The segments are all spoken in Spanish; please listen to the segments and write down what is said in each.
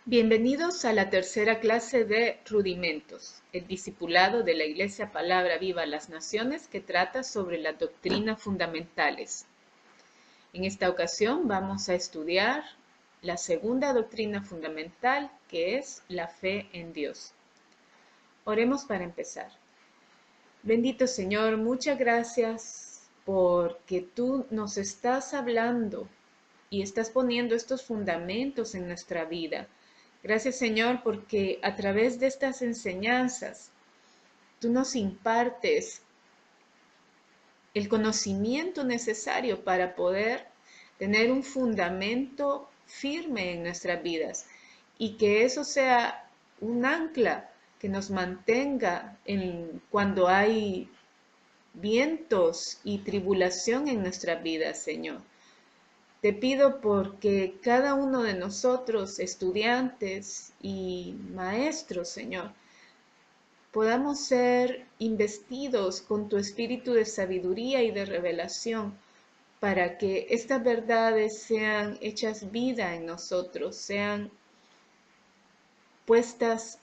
Bienvenidos a la tercera clase de Rudimentos, el discipulado de la Iglesia Palabra Viva a las Naciones que trata sobre las doctrinas fundamentales. En esta ocasión vamos a estudiar la segunda doctrina fundamental, que es la fe en Dios. Oremos para empezar. Bendito Señor, muchas gracias porque tú nos estás hablando y estás poniendo estos fundamentos en nuestra vida. Gracias, Señor, porque a través de estas enseñanzas tú nos impartes el conocimiento necesario para poder tener un fundamento firme en nuestras vidas y que eso sea un ancla que nos mantenga cuando hay vientos y tribulación en nuestras vidas, Señor. Te pido porque cada uno de nosotros, estudiantes y maestros, Señor, podamos ser investidos con tu espíritu de sabiduría y de revelación para que estas verdades sean hechas vida en nosotros, sean puestas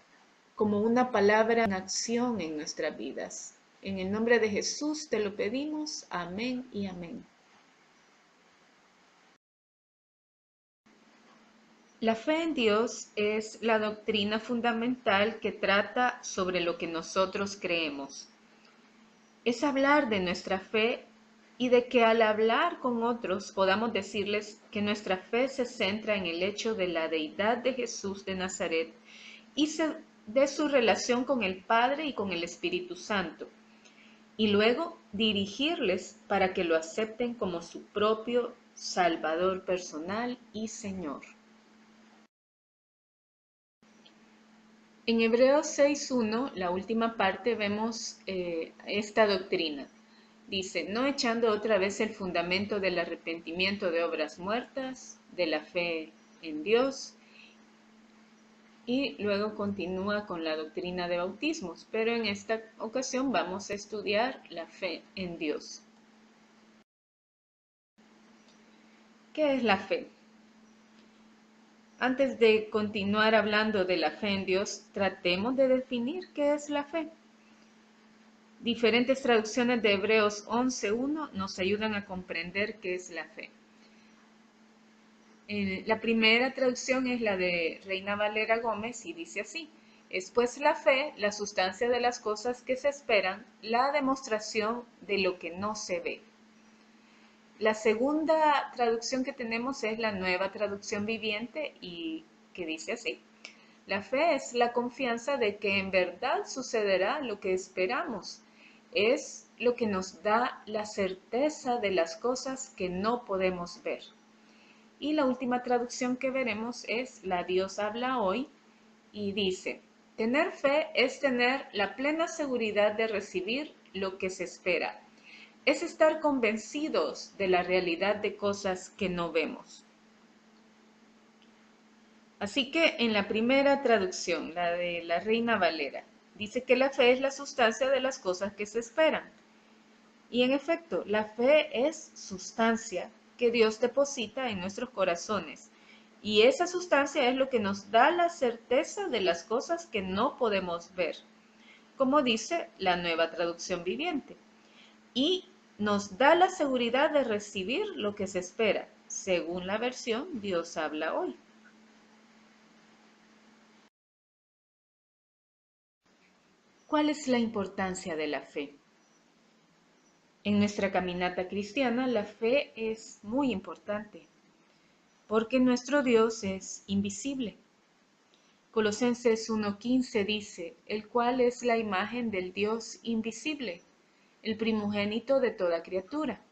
como una palabra en acción en nuestras vidas. En el nombre de Jesús te lo pedimos. Amén y amén. La fe en Dios es la doctrina fundamental que trata sobre lo que nosotros creemos. Es hablar de nuestra fe y de que al hablar con otros podamos decirles que nuestra fe se centra en el hecho de la deidad de Jesús de Nazaret y de su relación con el Padre y con el Espíritu Santo, y luego dirigirles para que lo acepten como su propio Salvador personal y Señor. En Hebreos 6.1, la última parte, vemos esta doctrina. Dice, no echando otra vez el fundamento del arrepentimiento de obras muertas, de la fe en Dios, y luego continúa con la doctrina de bautismos, pero en esta ocasión vamos a estudiar la fe en Dios. ¿Qué es la fe? Antes de continuar hablando de la fe en Dios, tratemos de definir qué es la fe. Diferentes traducciones de Hebreos 11.1 nos ayudan a comprender qué es la fe. La primera traducción es la de Reina Valera Gómez y dice así: es pues la fe, la sustancia de las cosas que se esperan, la demostración de lo que no se ve. La segunda traducción que tenemos es la Nueva Traducción Viviente y que dice así: la fe es la confianza de que en verdad sucederá lo que esperamos. Es lo que nos da la certeza de las cosas que no podemos ver. Y la última traducción que veremos es la Dios habla hoy y dice: tener fe es tener la plena seguridad de recibir lo que se espera. Es estar convencidos de la realidad de cosas que no vemos. Así que en la primera traducción, la de la Reina Valera, dice que la fe es la sustancia de las cosas que se esperan. Y en efecto, la fe es sustancia que Dios deposita en nuestros corazones. Y esa sustancia es lo que nos da la certeza de las cosas que no podemos ver, como dice la Nueva Traducción Viviente. Y nos da la seguridad de recibir lo que se espera, según la versión Dios habla hoy. ¿Cuál es la importancia de la fe? En nuestra caminata cristiana, la fe es muy importante, porque nuestro Dios es invisible. Colosenses 1:15 dice, el cual es la imagen del Dios invisible, el primogénito de toda criatura.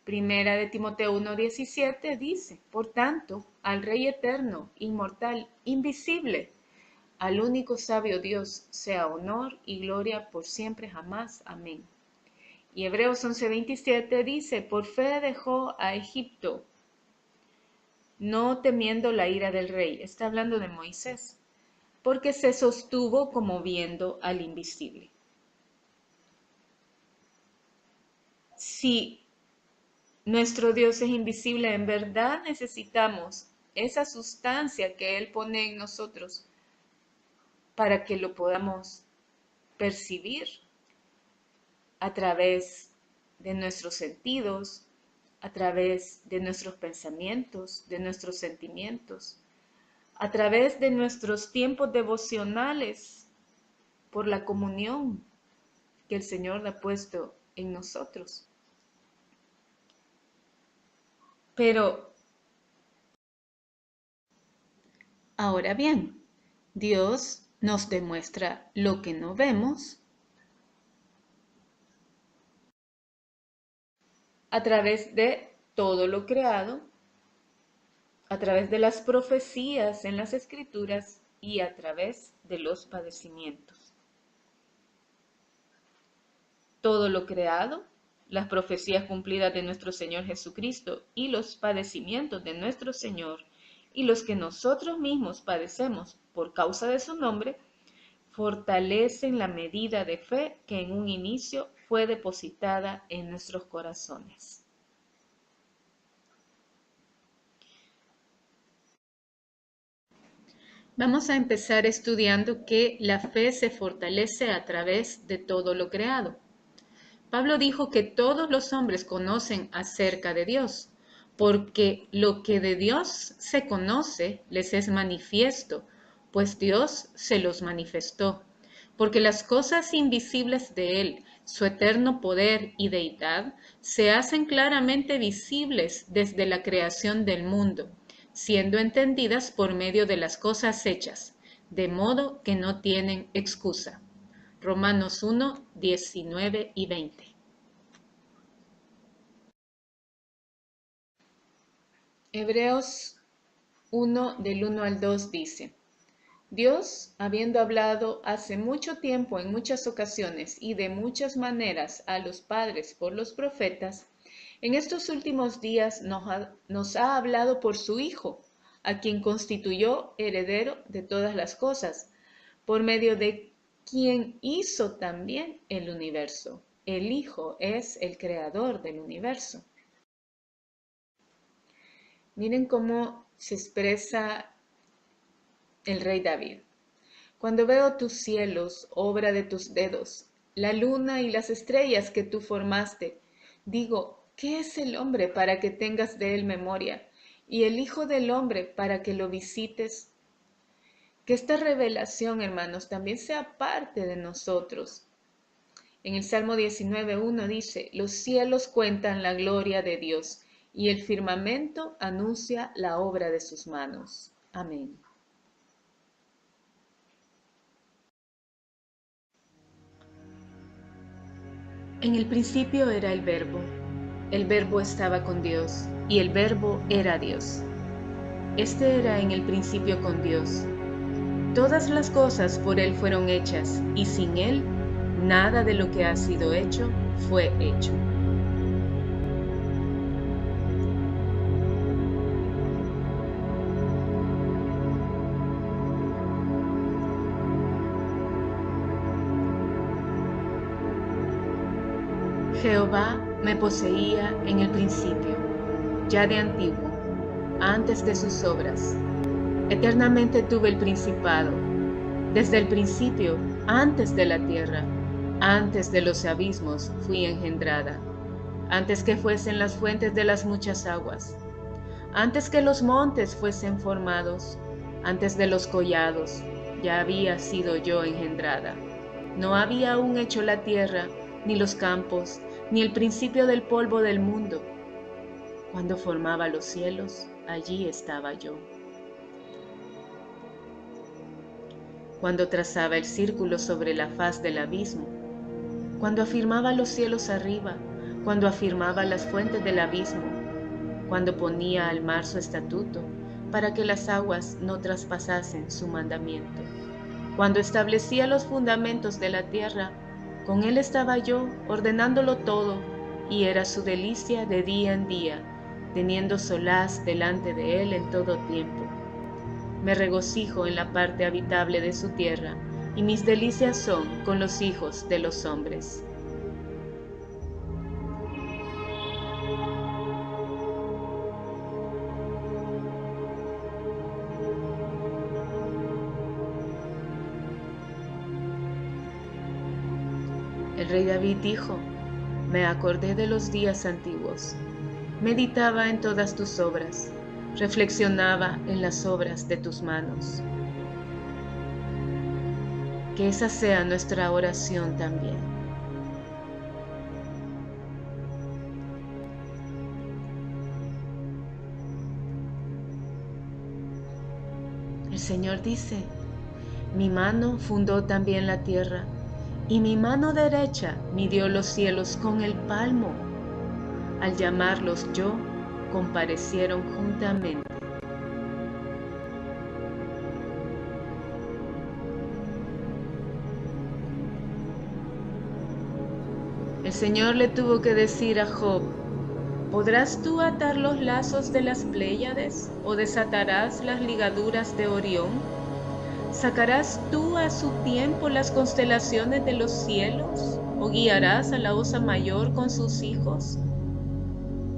Primera de Timoteo 1:17 dice, por tanto, al Rey eterno, inmortal, invisible, al único sabio Dios, sea honor y gloria por siempre jamás. Amén. Y Hebreos 11:27 dice, por fe dejó a Egipto, no temiendo la ira del rey. Está hablando de Moisés, porque se sostuvo como viendo al invisible. Si nuestro Dios es invisible, en verdad necesitamos esa sustancia que Él pone en nosotros para que lo podamos percibir a través de nuestros sentidos, a través de nuestros pensamientos, de nuestros sentimientos, a través de nuestros tiempos devocionales, por la comunión que el Señor ha puesto en nosotros. Pero, ahora bien, Dios nos demuestra lo que no vemos a través de todo lo creado, a través de las profecías en las Escrituras y a través de los padecimientos. Todo lo creado, las profecías cumplidas de nuestro Señor Jesucristo y los padecimientos de nuestro Señor y los que nosotros mismos padecemos por causa de su nombre, fortalecen la medida de fe que en un inicio fue depositada en nuestros corazones. Vamos a empezar estudiando que la fe se fortalece a través de todo lo creado. Pablo dijo que todos los hombres conocen acerca de Dios, porque lo que de Dios se conoce les es manifiesto, pues Dios se los manifestó. Porque las cosas invisibles de Él, su eterno poder y deidad, se hacen claramente visibles desde la creación del mundo, siendo entendidas por medio de las cosas hechas, de modo que no tienen excusa. Romanos 1, 19 y 20. Hebreos 1 del 1 al 2 dice: Dios, habiendo hablado hace mucho tiempo en muchas ocasiones y de muchas maneras a los padres por los profetas, en estos últimos días nos ha hablado por su Hijo, a quien constituyó heredero de todas las cosas, por medio de quien hizo también el universo. El Hijo es el creador del universo. Miren cómo se expresa el rey David. Cuando veo tus cielos, obra de tus dedos, la luna y las estrellas que tú formaste, digo, ¿qué es el hombre para que tengas de él memoria? Y el Hijo del hombre para que lo visites. Que esta revelación, hermanos, también sea parte de nosotros. En el Salmo 19:1 dice, los cielos cuentan la gloria de Dios y el firmamento anuncia la obra de sus manos. Amén. En el principio era el Verbo estaba con Dios, y el Verbo era Dios. Este era en el principio con Dios. Todas las cosas por Él fueron hechas, y sin Él, nada de lo que ha sido hecho fue hecho. Jehová me poseía en el principio, ya de antiguo, antes de sus obras. Eternamente tuve el principado, desde el principio, antes de la tierra, antes de los abismos fui engendrada, antes que fuesen las fuentes de las muchas aguas, antes que los montes fuesen formados, antes de los collados, ya había sido yo engendrada. No había aún hecho la tierra, ni los campos, ni el principio del polvo del mundo. Cuando formaba los cielos, allí estaba yo. Cuando trazaba el círculo sobre la faz del abismo, cuando afirmaba los cielos arriba, cuando afirmaba las fuentes del abismo, cuando ponía al mar su estatuto, para que las aguas no traspasasen su mandamiento, cuando establecía los fundamentos de la tierra, con él estaba yo, ordenándolo todo, y era su delicia de día en día, teniendo solaz delante de él en todo tiempo. Me regocijo en la parte habitable de su tierra, y mis delicias son con los hijos de los hombres. El rey David dijo: me acordé de los días antiguos, meditaba en todas tus obras, reflexionaba en las obras de tus manos. Que esa sea nuestra oración también. El Señor dice: mi mano fundó también la tierra, y mi mano derecha midió los cielos con el palmo. Al llamarlos yo, comparecieron juntamente. El Señor le tuvo que decir a Job: ¿podrás tú atar los lazos de las Pléyades o desatarás las ligaduras de Orión? ¿Sacarás tú a su tiempo las constelaciones de los cielos o guiarás a la Osa Mayor con sus hijos?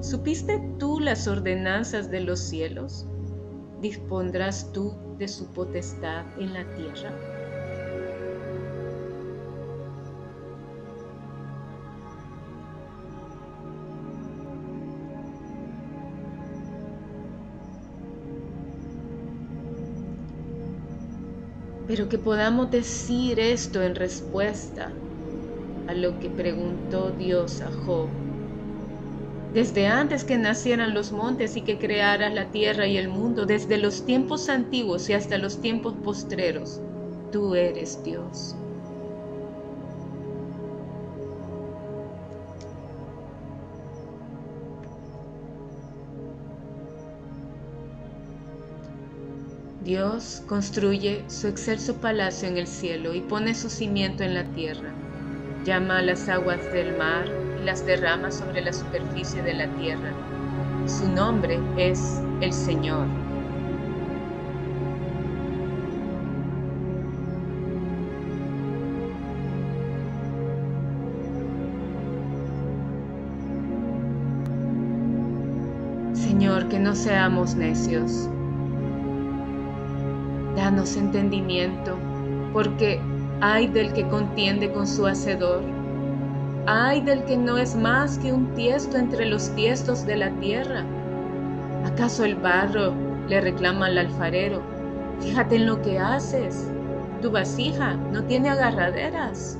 ¿Supiste tú las ordenanzas de los cielos? ¿Dispondrás tú de su potestad en la tierra? Pero que podamos decir esto en respuesta a lo que preguntó Dios a Job. Desde antes que nacieran los montes y que crearas la tierra y el mundo, desde los tiempos antiguos y hasta los tiempos postreros, tú eres Dios. Dios construye su excelso palacio en el cielo y pone su cimiento en la tierra. Llama a las aguas del mar y las derrama sobre la superficie de la tierra. Su nombre es el Señor. Señor, que no seamos necios. Danos entendimiento, porque ay del que contiende con su hacedor, ay del que no es más que un tiesto entre los tiestos de la tierra. ¿Acaso el barro le reclama al alfarero: fíjate en lo que haces, tu vasija no tiene agarraderas?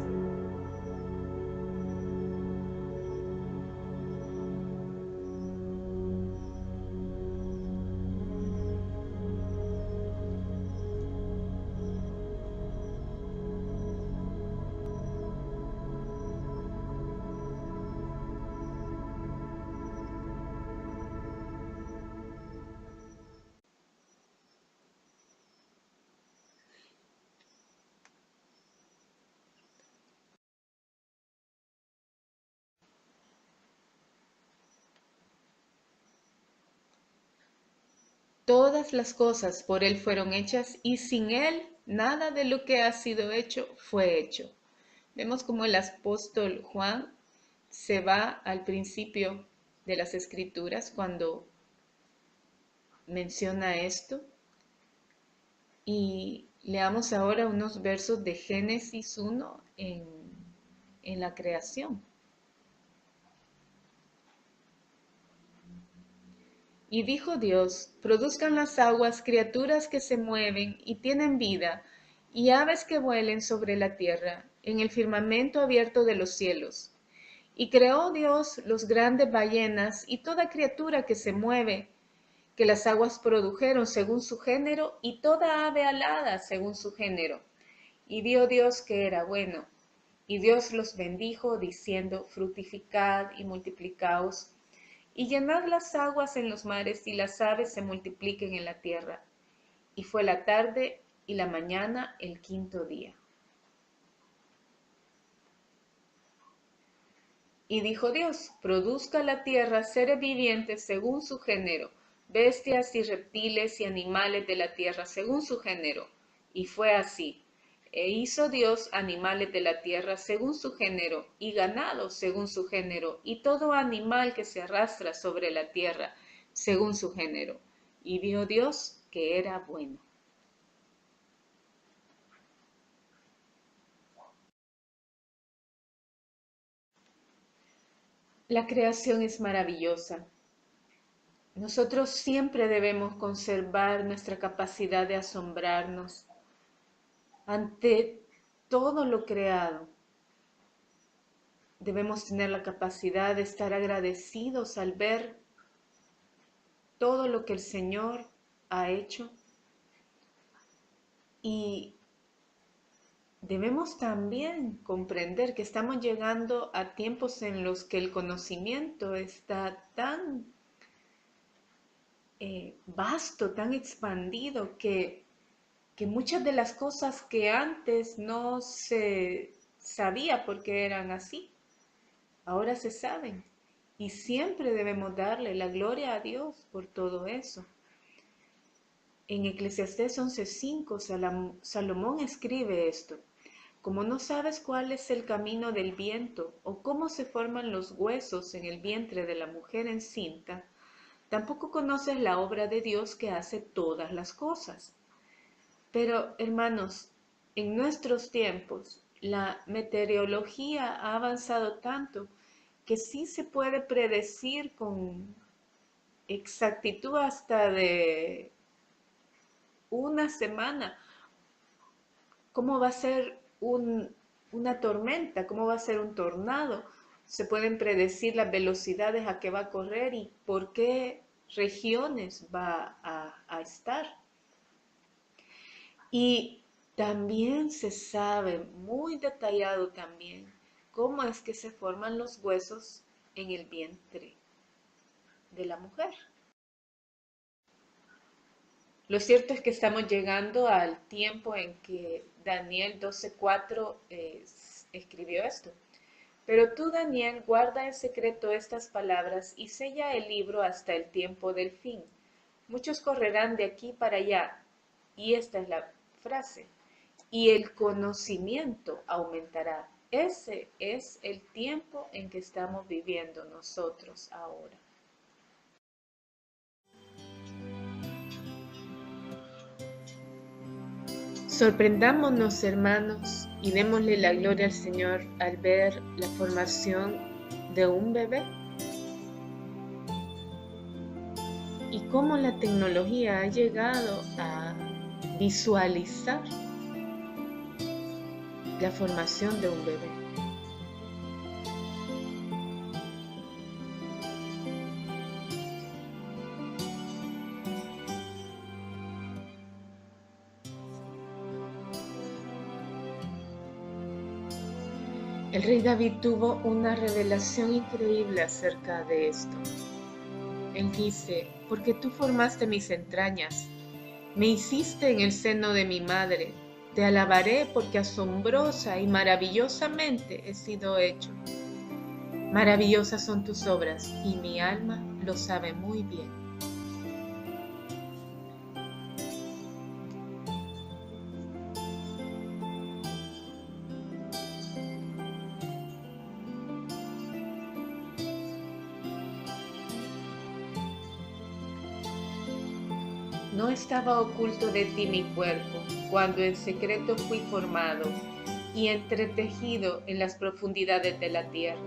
Todas las cosas por Él fueron hechas y sin Él nada de lo que ha sido hecho fue hecho. Vemos como el apóstol Juan se va al principio de las Escrituras cuando menciona esto, y leamos ahora unos versos de Génesis 1 en la creación. Y dijo Dios: produzcan las aguas criaturas que se mueven y tienen vida, y aves que vuelen sobre la tierra, en el firmamento abierto de los cielos. Y creó Dios los grandes ballenas y toda criatura que se mueve, que las aguas produjeron según su género, y toda ave alada según su género. Y vio Dios que era bueno. Y Dios los bendijo, diciendo: fructificad y multiplicaos, y llenad las aguas en los mares, y las aves se multipliquen en la tierra. Y fue la tarde y la mañana el quinto día. Y dijo Dios: produzca la tierra seres vivientes según su género, bestias y reptiles y animales de la tierra según su género. Y fue así. E hizo Dios animales de la tierra según su género, y ganado según su género, y todo animal que se arrastra sobre la tierra según su género. Y vio Dios que era bueno. La creación es maravillosa. Nosotros siempre debemos conservar nuestra capacidad de asombrarnos ante todo lo creado. Debemos tener la capacidad de estar agradecidos al ver todo lo que el Señor ha hecho y debemos también comprender que estamos llegando a tiempos en los que el conocimiento está tan vasto, tan expandido, que muchas de las cosas que antes no se sabía porque eran así, ahora se saben. Y siempre debemos darle la gloria a Dios por todo eso. En Eclesiastés 11:5, Salomón escribe esto: como no sabes cuál es el camino del viento o cómo se forman los huesos en el vientre de la mujer encinta, tampoco conoces la obra de Dios que hace todas las cosas. Pero, hermanos, en nuestros tiempos, la meteorología ha avanzado tanto que sí se puede predecir con exactitud hasta de una semana cómo va a ser una tormenta, cómo va a ser un tornado. Se pueden predecir las velocidades a que va a correr y por qué regiones va a estar. Y también se sabe muy detallado también cómo es que se forman los huesos en el vientre de la mujer. Lo cierto es que estamos llegando al tiempo en que Daniel 12:4 escribió esto. Pero tú, Daniel, guarda en secreto estas palabras y sella el libro hasta el tiempo del fin. Muchos correrán de aquí para allá. Y esta es la frase. Y el conocimiento aumentará. Ese es el tiempo en que estamos viviendo nosotros ahora. Sorprendámonos, hermanos, y démosle la gloria al Señor al ver la formación de un bebé y cómo la tecnología ha llegado a visualizar la formación de un bebé. El rey David tuvo una revelación increíble acerca de esto. Él dice: porque tú formaste mis entrañas, me hiciste en el seno de mi madre, te alabaré porque asombrosa y maravillosamente he sido hecho. Maravillosas son tus obras y mi alma lo sabe muy bien. No estaba oculto de ti mi cuerpo, cuando en secreto fui formado y entretejido en las profundidades de la tierra.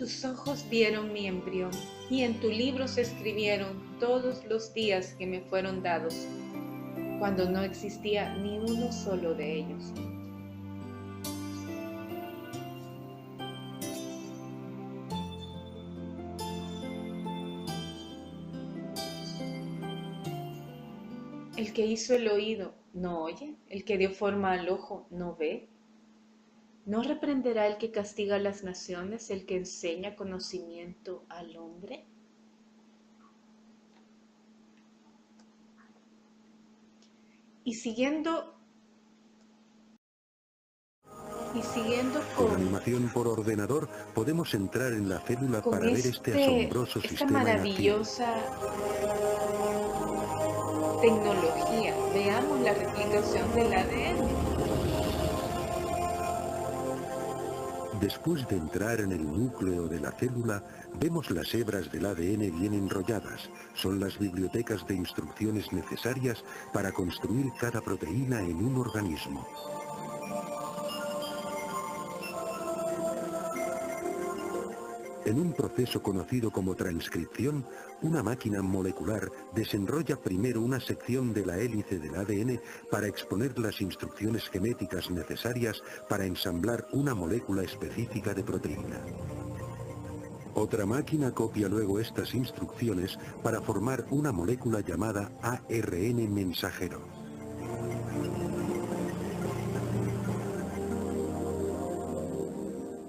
Tus ojos vieron mi embrión, y en tu libro se escribieron todos los días que me fueron dados, cuando no existía ni uno solo de ellos. El que hizo el oído, ¿no oye? El que dio forma al ojo, ¿no ve? ¿No reprenderá el que castiga a las naciones, el que enseña conocimiento al hombre? Y siguiendo Con animación por ordenador podemos entrar en la célula para ver este asombroso esta sistema en acción. maravillosa tecnología, veamos la replicación del ADN. Después de entrar en el núcleo de la célula, vemos las hebras del ADN bien enrolladas. Son las bibliotecas de instrucciones necesarias para construir cada proteína en un organismo. En un proceso conocido como transcripción, una máquina molecular desenrolla primero una sección de la hélice del ADN para exponer las instrucciones genéticas necesarias para ensamblar una molécula específica de proteína. Otra máquina copia luego estas instrucciones para formar una molécula llamada ARN mensajero.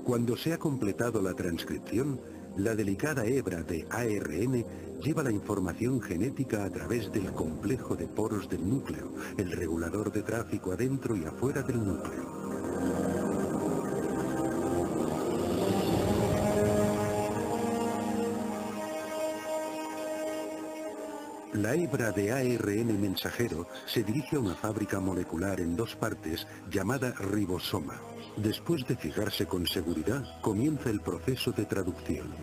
Cuando se ha completado la transcripción, la delicada hebra de ARN lleva la información genética a través del complejo de poros del núcleo, el regulador de tráfico adentro y afuera del núcleo. La hebra de ARN mensajero se dirige a una fábrica molecular en dos partes llamada ribosoma. Después de fijarse con seguridad, comienza el proceso de traducción.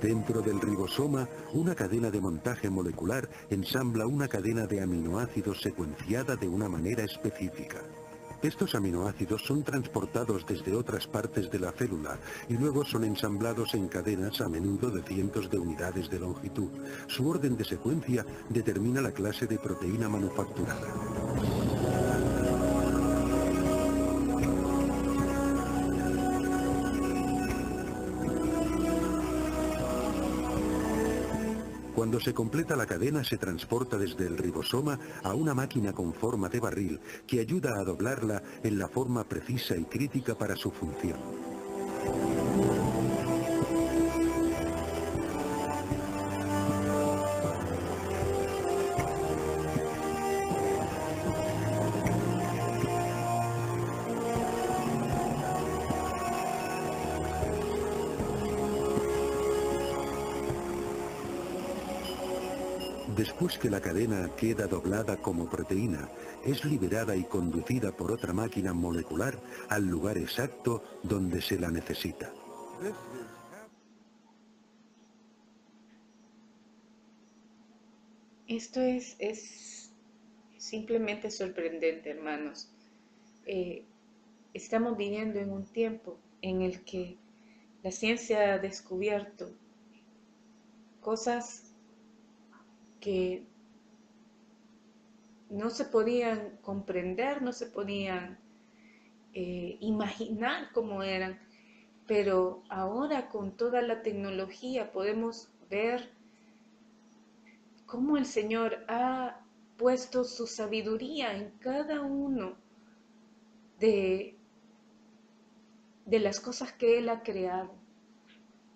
Dentro del ribosoma, una cadena de montaje molecular ensambla una cadena de aminoácidos secuenciada de una manera específica. Estos aminoácidos son transportados desde otras partes de la célula y luego son ensamblados en cadenas a menudo de cientos de unidades de longitud. Su orden de secuencia determina la clase de proteína manufacturada. Cuando se completa la cadena se transporta desde el ribosoma a una máquina con forma de barril que ayuda a doblarla en la forma precisa y crítica para su función. Después que la cadena queda doblada como proteína, es liberada y conducida por otra máquina molecular al lugar exacto donde se la necesita. Esto es simplemente sorprendente, hermanos. Estamos viviendo en un tiempo en el que la ciencia ha descubierto cosas que no se podían comprender, no se podían imaginar cómo eran, pero ahora con toda la tecnología podemos ver cómo el Señor ha puesto su sabiduría en cada uno de las cosas que Él ha creado.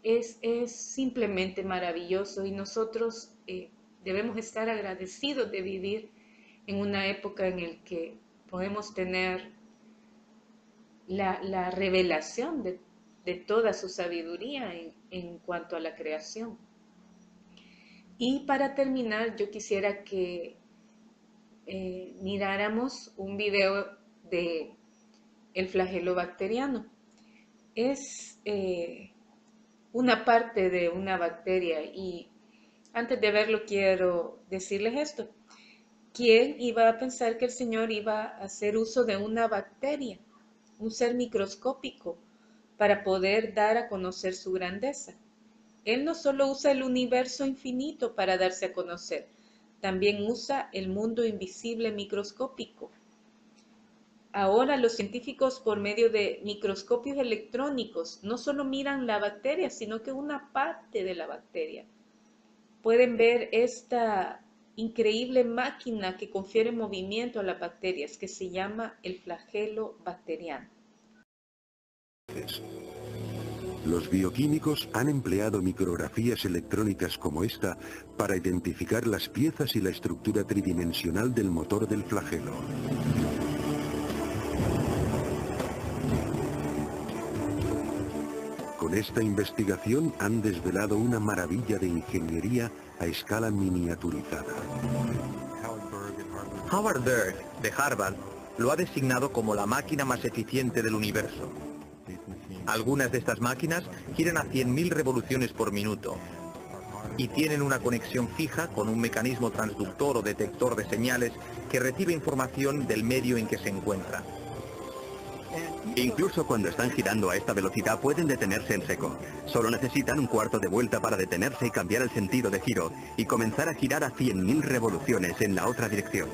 Es simplemente maravilloso y nosotros debemos estar agradecidos de vivir en una época en la que podemos tener la revelación de toda su sabiduría en cuanto a la creación. Y para terminar, yo quisiera que miráramos un video de el flagelo bacteriano. Es una parte de una bacteria y antes de verlo quiero decirles esto. ¿Quién iba a pensar que el Señor iba a hacer uso de una bacteria, un ser microscópico, para poder dar a conocer su grandeza? Él no solo usa el universo infinito para darse a conocer, también usa el mundo invisible microscópico. Ahora los científicos por medio de microscopios electrónicos no solo miran la bacteria, sino que una parte de la bacteria. Pueden ver esta increíble máquina que confiere movimiento a las bacterias, que se llama el flagelo bacteriano. Los bioquímicos han empleado micrografías electrónicas como esta para identificar las piezas y la estructura tridimensional del motor del flagelo. Con esta investigación han desvelado una maravilla de ingeniería a escala miniaturizada. Howard Berg, de Harvard, lo ha designado como la máquina más eficiente del universo. Algunas de estas máquinas giran a 100.000 revoluciones por minuto y tienen una conexión fija con un mecanismo transductor o detector de señales que recibe información del medio en que se encuentra. Incluso cuando están girando a esta velocidad pueden detenerse en seco. Solo necesitan un cuarto de vuelta para detenerse y cambiar el sentido de giro y comenzar a girar a 100.000 revoluciones en la otra dirección.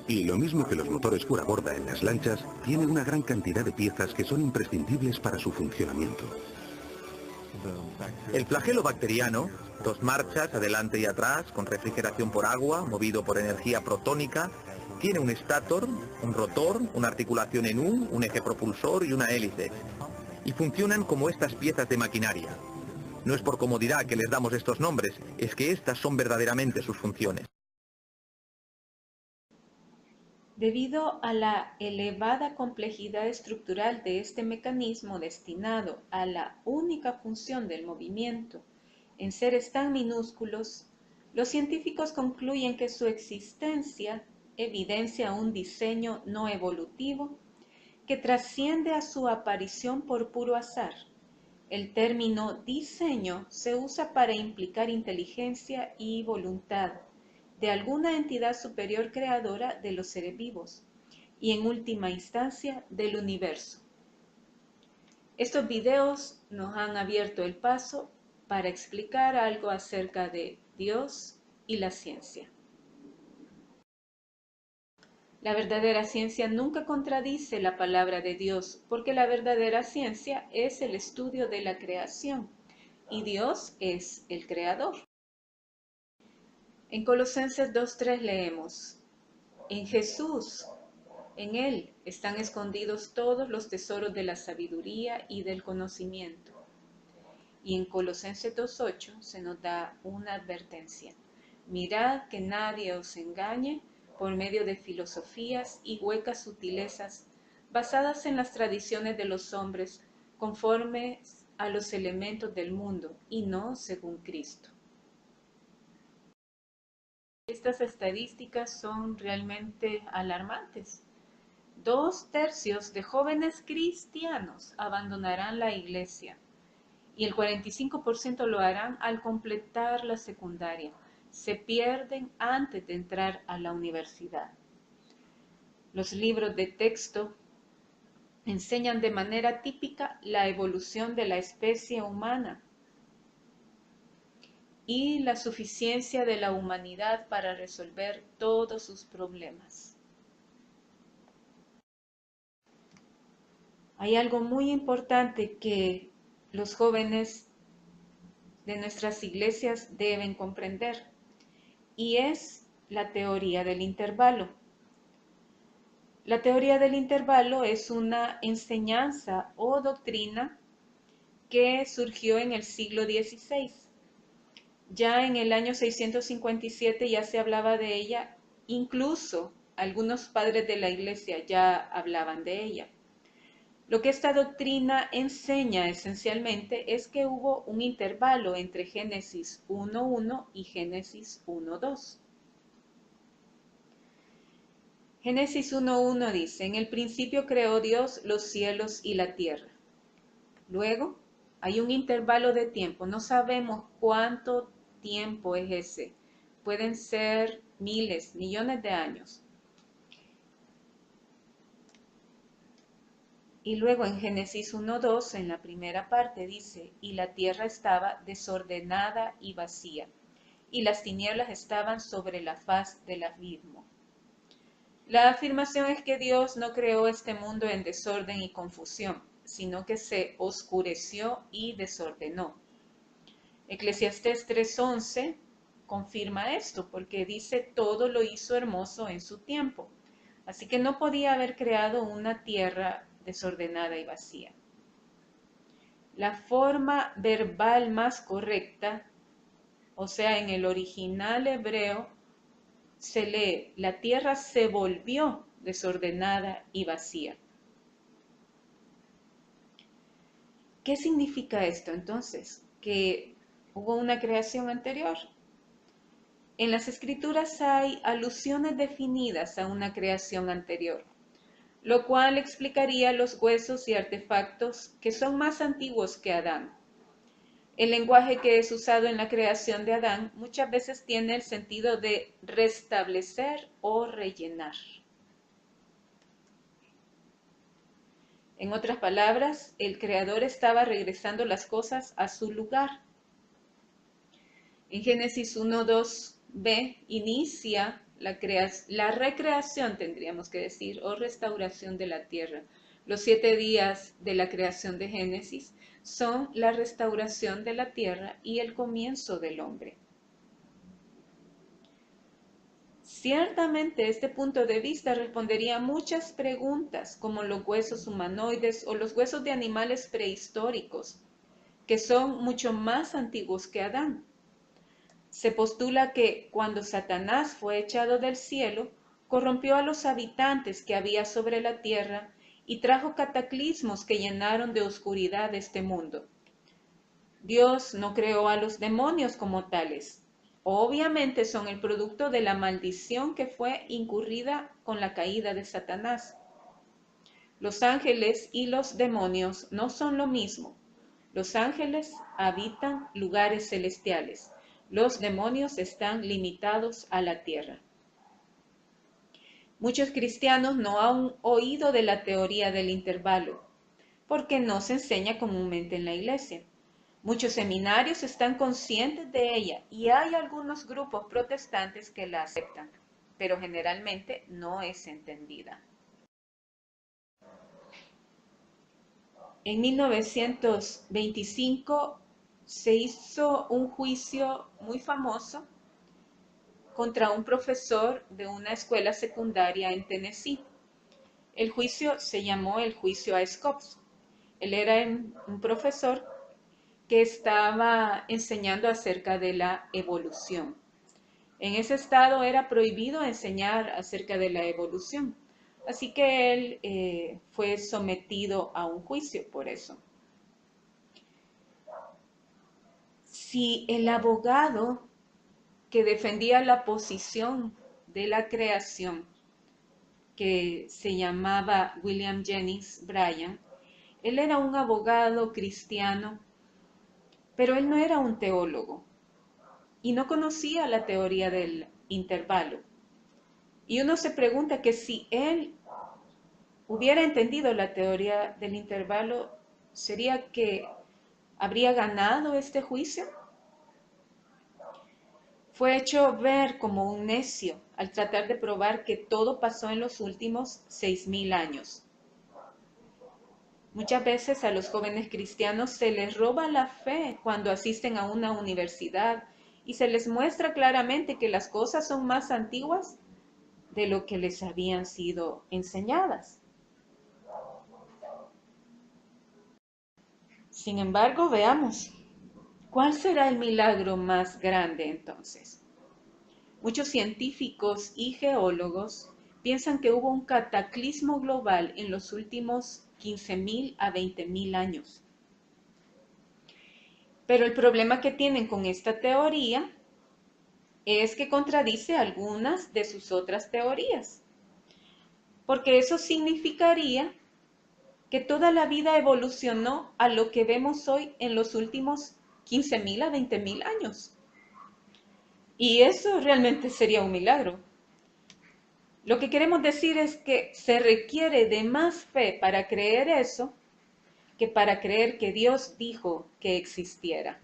Y lo mismo que los motores fuera borda en las lanchas, tiene una gran cantidad de piezas que son imprescindibles para su funcionamiento. El flagelo bacteriano, 2 marchas, adelante y atrás, con refrigeración por agua, movido por energía protónica, tiene un estator, un rotor, una articulación en U, un eje propulsor y una hélice. Y funcionan como estas piezas de maquinaria. No es por comodidad que les damos estos nombres, es que estas son verdaderamente sus funciones. Debido a la elevada complejidad estructural de este mecanismo destinado a la única función del movimiento en seres tan minúsculos, los científicos concluyen que su existencia evidencia un diseño no evolutivo que trasciende a su aparición por puro azar. El término diseño se usa para implicar inteligencia y voluntad de alguna entidad superior creadora de los seres vivos y en última instancia del universo. Estos videos nos han abierto el paso para explicar algo acerca de Dios y la ciencia. La verdadera ciencia nunca contradice la palabra de Dios, porque la verdadera ciencia es el estudio de la creación y Dios es el creador. En Colosenses 2:3 leemos: en Jesús, en Él están escondidos todos los tesoros de la sabiduría y del conocimiento. Y en Colosenses 2:8 se nos da una advertencia: mirad que nadie os engañe por medio de filosofías y huecas sutilezas basadas en las tradiciones de los hombres, conformes a los elementos del mundo y no según Cristo. Estas estadísticas son realmente alarmantes. 2/3 de jóvenes cristianos abandonarán la iglesia y el 45% lo harán al completar la secundaria. Se pierden antes de entrar a la universidad. Los libros de texto enseñan de manera típica la evolución de la especie humana y la suficiencia de la humanidad para resolver todos sus problemas. Hay algo muy importante que los jóvenes de nuestras iglesias deben comprender, y es la teoría del intervalo. La teoría del intervalo es una enseñanza o doctrina que surgió en el siglo XVI. Ya en el año 657 ya se hablaba de ella, incluso algunos padres de la iglesia ya hablaban de ella. Lo que esta doctrina enseña esencialmente es que hubo un intervalo entre Génesis 1:1 y Génesis 1:2. Génesis 1:1 dice: en el principio creó Dios los cielos y la tierra. Luego hay un intervalo de tiempo, no sabemos cuánto tiempo es ese, pueden ser miles, millones de años. Y luego en Génesis 1:2, en la primera parte, dice, y la tierra estaba desordenada y vacía, y las tinieblas estaban sobre la faz del abismo. La afirmación es que Dios no creó este mundo en desorden y confusión, sino que se oscureció y desordenó. Eclesiastés 3:11 confirma esto, porque dice, todo lo hizo hermoso en su tiempo. Así que no podía haber creado una tierra desordenada y vacía. La forma verbal más correcta, o sea, en el original hebreo, se lee, la tierra se volvió desordenada y vacía. ¿Qué significa esto entonces? ¿Que hubo una creación anterior? En las escrituras hay alusiones definidas a una creación anterior, lo cual explicaría los huesos y artefactos que son más antiguos que Adán. El lenguaje que es usado en la creación de Adán muchas veces tiene el sentido de restablecer o rellenar. En otras palabras, el Creador estaba regresando las cosas a su lugar. En Génesis 1:2b inicia la recreación, tendríamos que decir, o restauración de la tierra. Los 7 días de la creación de Génesis son la restauración de la tierra y el comienzo del hombre. Ciertamente este punto de vista respondería a muchas preguntas, como los huesos humanoides o los huesos de animales prehistóricos, que son mucho más antiguos que Adán. Se postula que cuando Satanás fue echado del cielo, corrompió a los habitantes que había sobre la tierra y trajo cataclismos que llenaron de oscuridad este mundo. Dios no creó a los demonios como tales. Obviamente son el producto de la maldición que fue incurrida con la caída de Satanás. Los ángeles y los demonios no son lo mismo. Los ángeles habitan lugares celestiales. Los demonios están limitados a la tierra. Muchos cristianos no han oído de la teoría del intervalo, porque no se enseña comúnmente en la iglesia. Muchos seminarios están conscientes de ella y hay algunos grupos protestantes que la aceptan, pero generalmente no es entendida. En 1925 se hizo un juicio muy famoso contra un profesor de una escuela secundaria en Tennessee. El juicio se llamó el juicio a Scopes. Él era un profesor que estaba enseñando acerca de la evolución. En ese estado era prohibido enseñar acerca de la evolución, así que él fue sometido a un juicio por eso. Si el abogado que defendía la posición de la creación, que se llamaba William Jennings Bryan, él era un abogado cristiano, pero él no era un teólogo y no conocía la teoría del intervalo. Y uno se pregunta que si él hubiera entendido la teoría del intervalo, ¿sería que habría ganado este juicio? Fue hecho ver como un necio al tratar de probar que todo pasó en los últimos 6.000 años. Muchas veces a los jóvenes cristianos se les roba la fe cuando asisten a una universidad y se les muestra claramente que las cosas son más antiguas de lo que les habían sido enseñadas. Sin embargo, veamos, ¿cuál será el milagro más grande entonces? Muchos científicos y geólogos piensan que hubo un cataclismo global en los últimos 15.000 a 20.000 años. Pero el problema que tienen con esta teoría es que contradice algunas de sus otras teorías, porque eso significaría que toda la vida evolucionó a lo que vemos hoy en los últimos 15.000 a 20.000 años. Y eso realmente sería un milagro. Lo que queremos decir es que se requiere de más fe para creer eso que para creer que Dios dijo que existiera.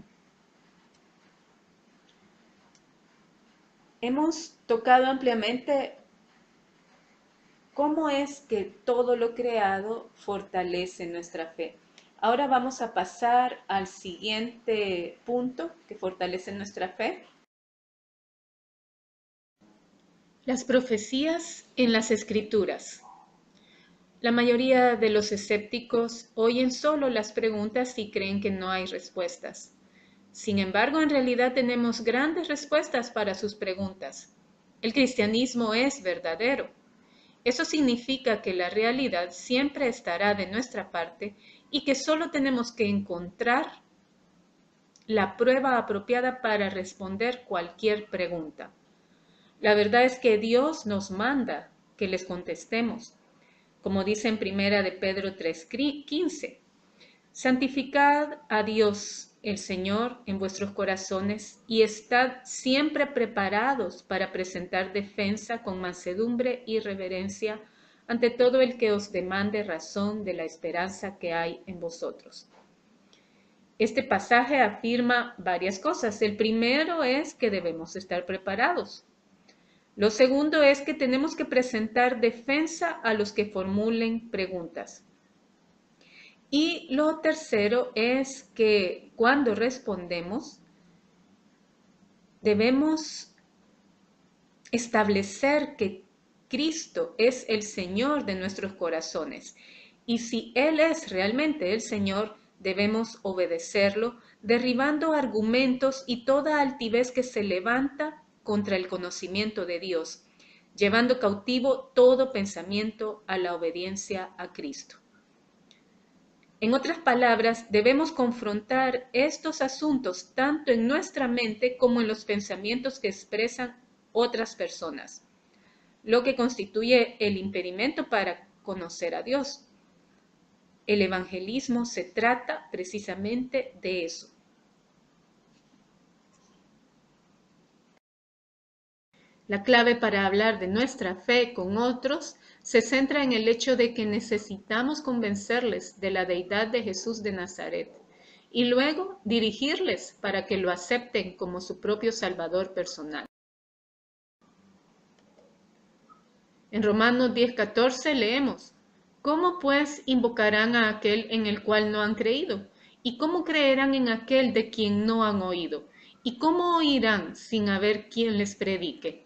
Hemos tocado ampliamente cómo es que todo lo creado fortalece nuestra fe. Ahora vamos a pasar al siguiente punto que fortalece nuestra fe. Las profecías en las Escrituras. La mayoría de los escépticos oyen solo las preguntas y creen que no hay respuestas. Sin embargo, en realidad tenemos grandes respuestas para sus preguntas. El cristianismo es verdadero. Eso significa que la realidad siempre estará de nuestra parte y que solo tenemos que encontrar la prueba apropiada para responder cualquier pregunta. La verdad es que Dios nos manda que les contestemos. Como dice en 1 de Pedro 3:15, santificad a Dios el Señor en vuestros corazones y estad siempre preparados para presentar defensa con mansedumbre y reverencia ante todo el que os demande razón de la esperanza que hay en vosotros. Este pasaje afirma varias cosas. El primero es que debemos estar preparados. Lo segundo es que tenemos que presentar defensa a los que formulen preguntas. Y lo tercero es que cuando respondemos, debemos establecer que Cristo es el Señor de nuestros corazones. Y si Él es realmente el Señor, debemos obedecerlo, derribando argumentos y toda altivez que se levanta contra el conocimiento de Dios, llevando cautivo todo pensamiento a la obediencia a Cristo. En otras palabras, debemos confrontar estos asuntos tanto en nuestra mente como en los pensamientos que expresan otras personas, lo que constituye el impedimento para conocer a Dios. El evangelismo se trata precisamente de eso. La clave para hablar de nuestra fe con otros se centra en el hecho de que necesitamos convencerles de la deidad de Jesús de Nazaret y luego dirigirles para que lo acepten como su propio Salvador personal. En Romanos 10:14 leemos: ¿Cómo pues invocarán a aquel en el cual no han creído? ¿Y cómo creerán en aquel de quien no han oído? ¿Y cómo oirán sin haber quien les predique?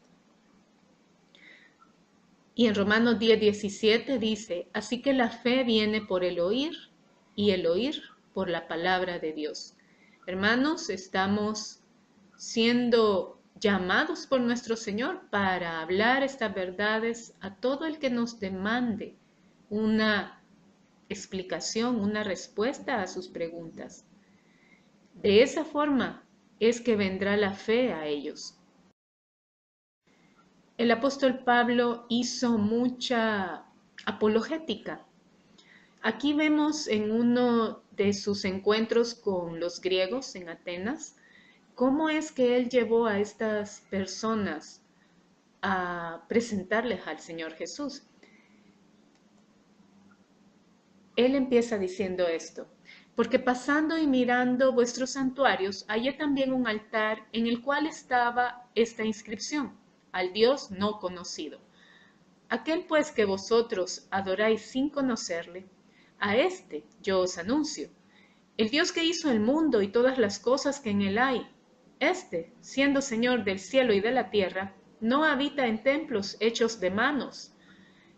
Y en Romanos 10:17 dice: así que la fe viene por el oír y el oír por la palabra de Dios. Hermanos, estamos siendo llamados por nuestro Señor para hablar estas verdades a todo el que nos demande una explicación, una respuesta a sus preguntas. De esa forma es que vendrá la fe a ellos. El apóstol Pablo hizo mucha apologética. Aquí vemos en uno de sus encuentros con los griegos en Atenas, cómo es que él llevó a estas personas a presentarles al Señor Jesús. Él empieza diciendo esto: porque pasando y mirando vuestros santuarios, hallé también un altar en el cual estaba esta inscripción: al Dios no conocido. Aquel pues que vosotros adoráis sin conocerle, a este yo os anuncio. El Dios que hizo el mundo y todas las cosas que en él hay, este, siendo Señor del cielo y de la tierra, no habita en templos hechos de manos,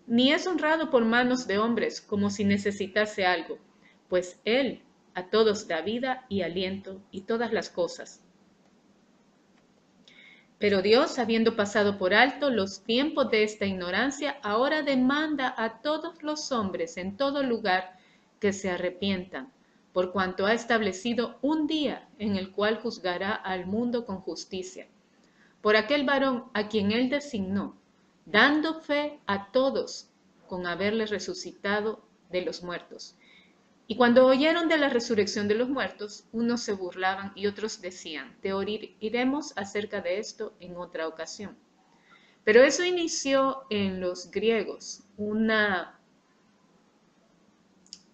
ni es honrado por manos de hombres como si necesitase algo, pues él a todos da vida y aliento y todas las cosas. Pero Dios, habiendo pasado por alto los tiempos de esta ignorancia, ahora demanda a todos los hombres en todo lugar que se arrepientan, por cuanto ha establecido un día en el cual juzgará al mundo con justicia, por aquel varón a quien él designó, dando fe a todos con haberle resucitado de los muertos, Y cuando oyeron de la resurrección de los muertos, unos se burlaban y otros decían, te oiremos acerca de esto en otra ocasión. Pero eso inició en los griegos un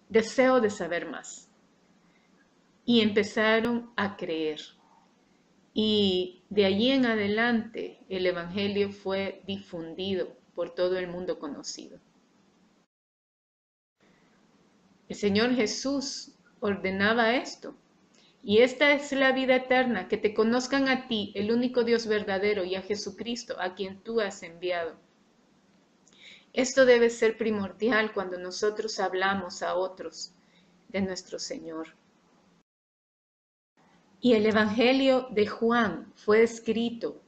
deseo de saber más. Y empezaron a creer. Y de allí en adelante el Evangelio fue difundido por todo el mundo conocido. El Señor Jesús ordenaba esto. Y esta es la vida eterna, que te conozcan a ti, el único Dios verdadero, y a Jesucristo, a quien tú has enviado. Esto debe ser primordial cuando nosotros hablamos a otros de nuestro Señor. Y el Evangelio de Juan fue escrito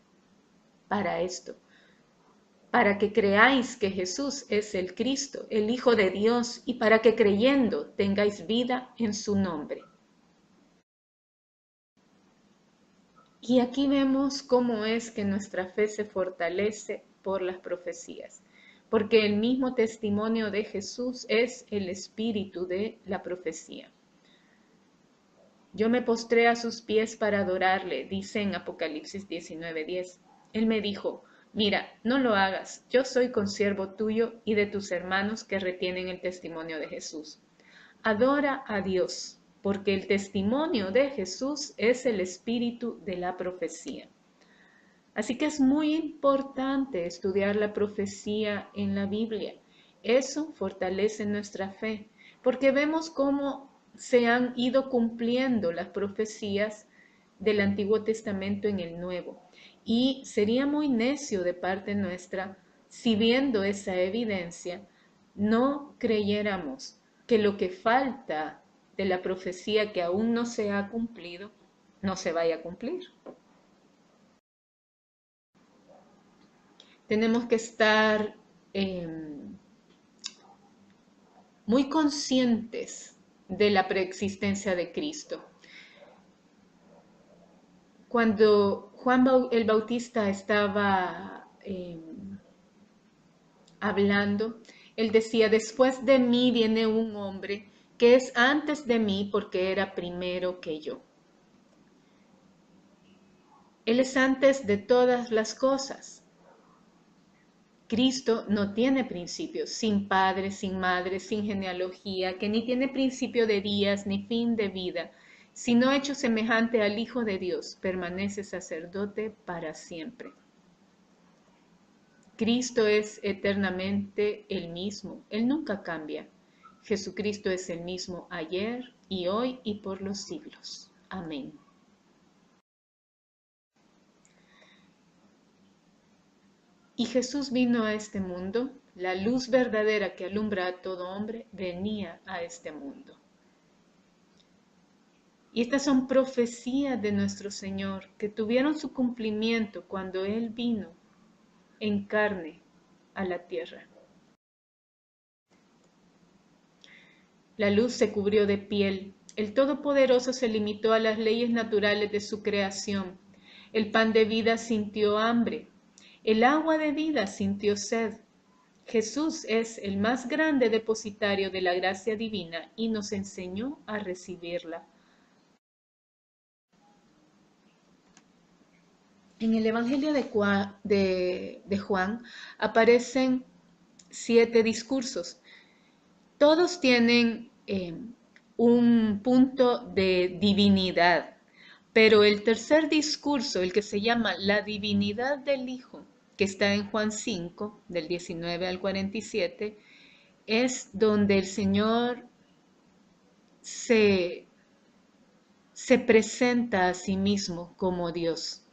para esto, para que creáis que Jesús es el Cristo, el Hijo de Dios, y para que creyendo tengáis vida en su nombre. Y aquí vemos cómo es que nuestra fe se fortalece por las profecías, porque el mismo testimonio de Jesús es el espíritu de la profecía. Yo me postré a sus pies para adorarle, dice en Apocalipsis 19:10. Él me dijo, mira, no lo hagas, yo soy consiervo tuyo y de tus hermanos que retienen el testimonio de Jesús. Adora a Dios, porque el testimonio de Jesús es el espíritu de la profecía. Así que es muy importante estudiar la profecía en la Biblia. Eso fortalece nuestra fe, porque vemos cómo se han ido cumpliendo las profecías del Antiguo Testamento en el Nuevo. Y sería muy necio de parte nuestra si viendo esa evidencia no creyéramos que lo que falta de la profecía que aún no se ha cumplido, no se vaya a cumplir. Tenemos que estar muy conscientes de la preexistencia de Cristo. Cuando Juan el Bautista estaba hablando, él decía, después de mí viene un hombre que es antes de mí porque era primero que yo. Él es antes de todas las cosas. Cristo no tiene principios, sin padre, sin madre, sin genealogía, que ni tiene principio de días ni fin de vida, sino hecho semejante al Hijo de Dios, permanece sacerdote para siempre. Cristo es eternamente el mismo, Él nunca cambia. Jesucristo es el mismo ayer y hoy y por los siglos. Amén. Y Jesús vino a este mundo, la luz verdadera que alumbra a todo hombre, venía a este mundo. Y estas son profecías de nuestro Señor que tuvieron su cumplimiento cuando Él vino en carne a la tierra. La luz se cubrió de piel, el Todopoderoso se limitó a las leyes naturales de su creación, el pan de vida sintió hambre, el agua de vida sintió sed. Jesús es el más grande depositario de la gracia divina y nos enseñó a recibirla. En el Evangelio de Juan aparecen 7 discursos. Todos tienen un punto de divinidad, pero el tercer discurso, el que se llama la divinidad del Hijo, que está en Juan 5, del 19 al 47, es donde el Señor se presenta a sí mismo como Dios.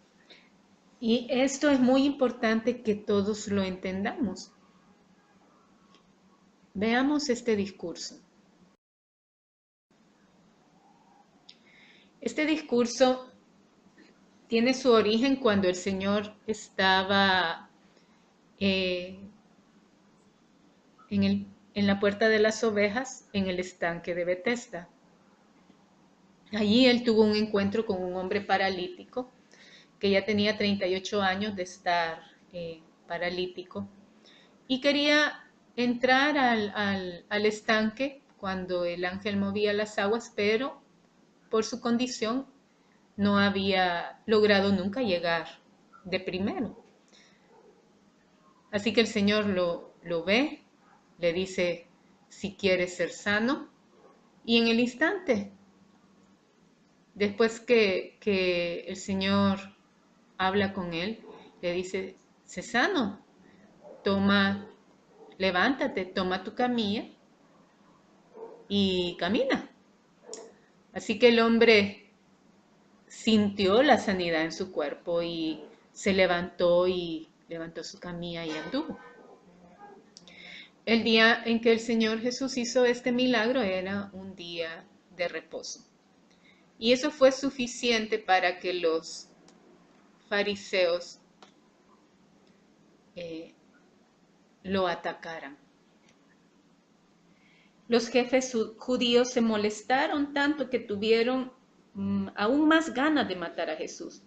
Y esto es muy importante que todos lo entendamos. Veamos este discurso. Este discurso tiene su origen cuando el Señor estaba en la puerta de las ovejas, en el estanque de Betesda. Allí él tuvo un encuentro con un hombre paralítico, que ya tenía 38 años de estar paralítico, y quería entrar al estanque cuando el ángel movía las aguas, pero por su condición no había logrado nunca llegar de primero. Así que el Señor lo ve, le dice si quiere ser sano, y en el instante, después que el Señor habla con él, le dice, sé sano, levántate, toma tu camilla y camina. Así que el hombre sintió la sanidad en su cuerpo y se levantó su camilla y anduvo. El día en que el Señor Jesús hizo este milagro era un día de reposo. Y eso fue suficiente para que los fariseos lo atacaran. Los jefes judíos se molestaron tanto que tuvieron aún más ganas de matar a Jesús.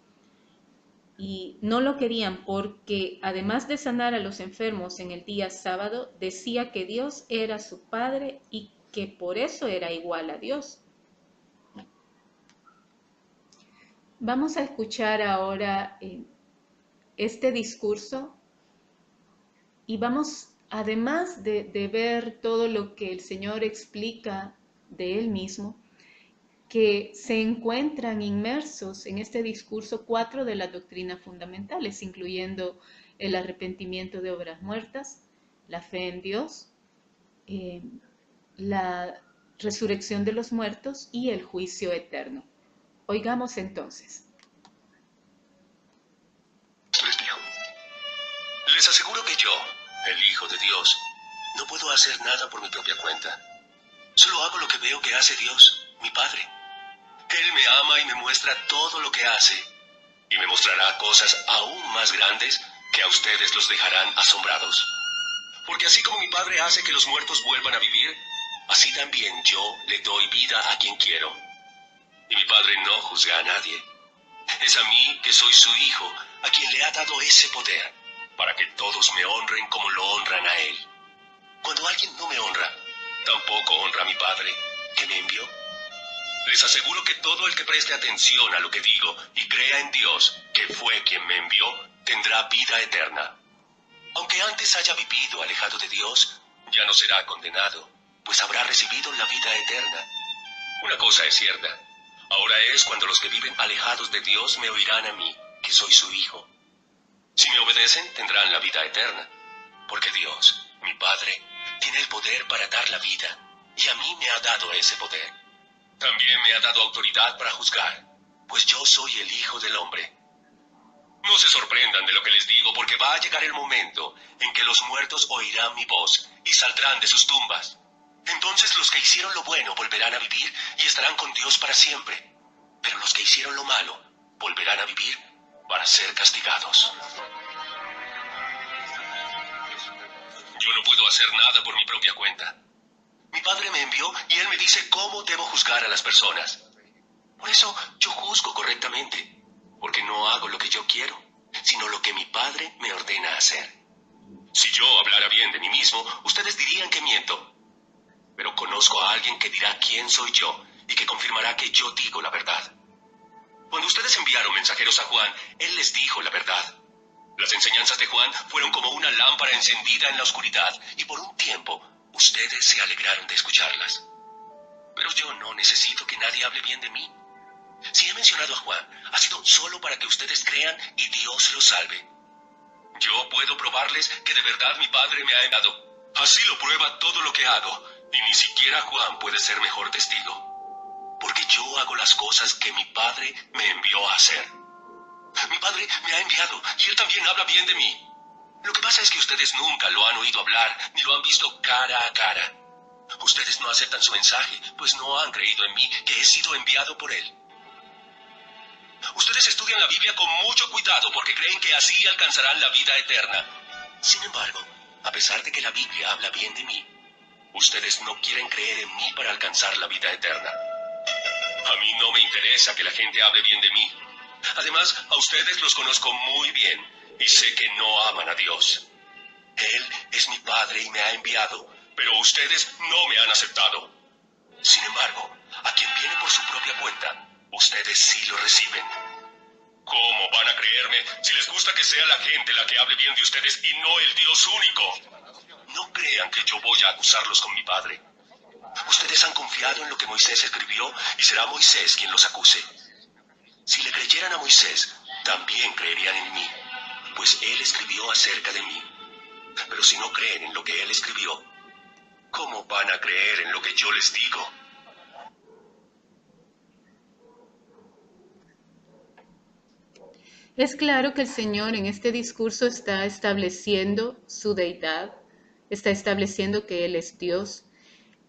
Y no lo querían porque, además de sanar a los enfermos en el día sábado, decía que Dios era su Padre y que por eso era igual a Dios. Vamos a escuchar ahora este discurso y vamos, además de ver todo lo que el Señor explica de Él mismo, que se encuentran inmersos en este discurso 4 de las doctrinas fundamentales, incluyendo el arrepentimiento de obras muertas, la fe en Dios, la resurrección de los muertos y el juicio eterno. Oigamos entonces. Les dijo, les aseguro que yo, el Hijo de Dios, no puedo hacer nada por mi propia cuenta. Solo hago lo que veo que hace Dios, mi Padre. Él me ama y me muestra todo lo que hace, y me mostrará cosas aún más grandes que a ustedes los dejarán asombrados. Porque así como mi Padre hace que los muertos vuelvan a vivir, así también yo le doy vida a quien quiero. Y mi Padre no juzga a nadie. Es a mí, que soy su Hijo, a quien le ha dado ese poder, para que todos me honren como lo honran a Él. Cuando alguien no me honra, tampoco honra a mi Padre, que me envió. Les aseguro que todo el que preste atención a lo que digo y crea en Dios, que fue quien me envió, tendrá vida eterna. Aunque antes haya vivido alejado de Dios, ya no será condenado, pues habrá recibido la vida eterna. Una cosa es cierta, ahora es cuando los que viven alejados de Dios me oirán a mí, que soy su Hijo. Si me obedecen, tendrán la vida eterna, porque Dios, mi Padre, tiene el poder para dar la vida, y a mí me ha dado ese poder. También me ha dado autoridad para juzgar, pues yo soy el Hijo del Hombre. No se sorprendan de lo que les digo, porque va a llegar el momento en que los muertos oirán mi voz y saldrán de sus tumbas. Entonces los que hicieron lo bueno volverán a vivir y estarán con Dios para siempre. Pero los que hicieron lo malo volverán a vivir para ser castigados. Yo no puedo hacer nada por mi propia cuenta. Mi Padre me envió y Él me dice cómo debo juzgar a las personas. Por eso yo juzgo correctamente, porque no hago lo que yo quiero, sino lo que mi Padre me ordena hacer. Si yo hablara bien de mí mismo, ustedes dirían que miento. Pero conozco a alguien que dirá quién soy yo y que confirmará que yo digo la verdad. Cuando ustedes enviaron mensajeros a Juan, él les dijo la verdad. Las enseñanzas de Juan fueron como una lámpara encendida en la oscuridad, y por un tiempo ustedes se alegraron de escucharlas. Pero yo no necesito que nadie hable bien de mí. Si he mencionado a Juan, ha sido solo para que ustedes crean y Dios los salve. Yo puedo probarles que de verdad mi Padre me ha enviado. Así lo prueba todo lo que hago, y ni siquiera Juan puede ser mejor testigo. Porque yo hago las cosas que mi Padre me envió a hacer. Mi Padre me ha enviado, y Él también habla bien de mí. Lo que pasa es que ustedes nunca lo han oído hablar, ni lo han visto cara a cara. Ustedes no aceptan su mensaje, pues no han creído en mí, que he sido enviado por Él. Ustedes estudian la Biblia con mucho cuidado porque creen que así alcanzarán la vida eterna. Sin embargo, a pesar de que la Biblia habla bien de mí, ustedes no quieren creer en mí para alcanzar la vida eterna. A mí no me interesa que la gente hable bien de mí. Además, a ustedes los conozco muy bien y sé que no aman a Dios. Él es mi Padre y me ha enviado, pero ustedes no me han aceptado. Sin embargo, a quien viene por su propia cuenta, ustedes sí lo reciben. ¿Cómo van a creerme si les gusta que sea la gente la que hable bien de ustedes y no el Dios único? No crean que yo voy a acusarlos con mi Padre. Ustedes han confiado en lo que Moisés escribió y será Moisés quien los acuse. Si le creyeran a Moisés, también creerían en mí, pues él escribió acerca de mí. Pero si no creen en lo que él escribió, ¿cómo van a creer en lo que yo les digo? Es claro que el Señor en este discurso está estableciendo su deidad, está estableciendo que Él es Dios,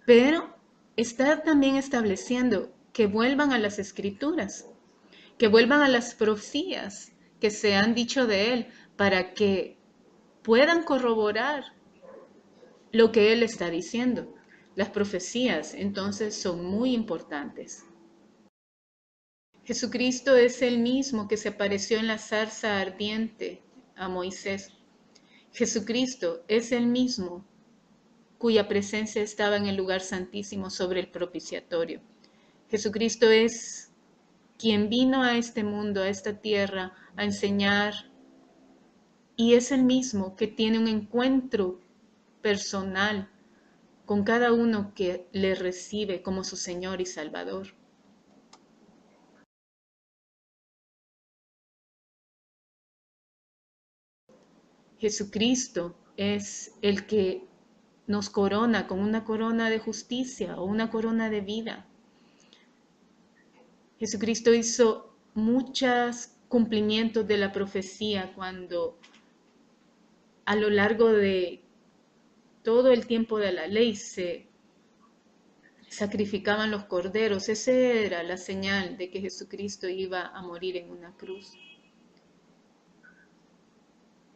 pero está también estableciendo que vuelvan a las Escrituras, que vuelvan a las profecías que se han dicho de Él para que puedan corroborar lo que Él está diciendo. Las profecías entonces son muy importantes. Jesucristo es el mismo que se apareció en la zarza ardiente a Moisés. Jesucristo es el mismo cuya presencia estaba en el lugar santísimo sobre el propiciatorio. Jesucristo es quien vino a este mundo, a esta tierra, a enseñar, y es el mismo que tiene un encuentro personal con cada uno que le recibe como su Señor y Salvador. Jesucristo es el que nos corona con una corona de justicia o una corona de vida. Jesucristo hizo muchos cumplimientos de la profecía cuando a lo largo de todo el tiempo de la ley se sacrificaban los corderos. Esa era la señal de que Jesucristo iba a morir en una cruz.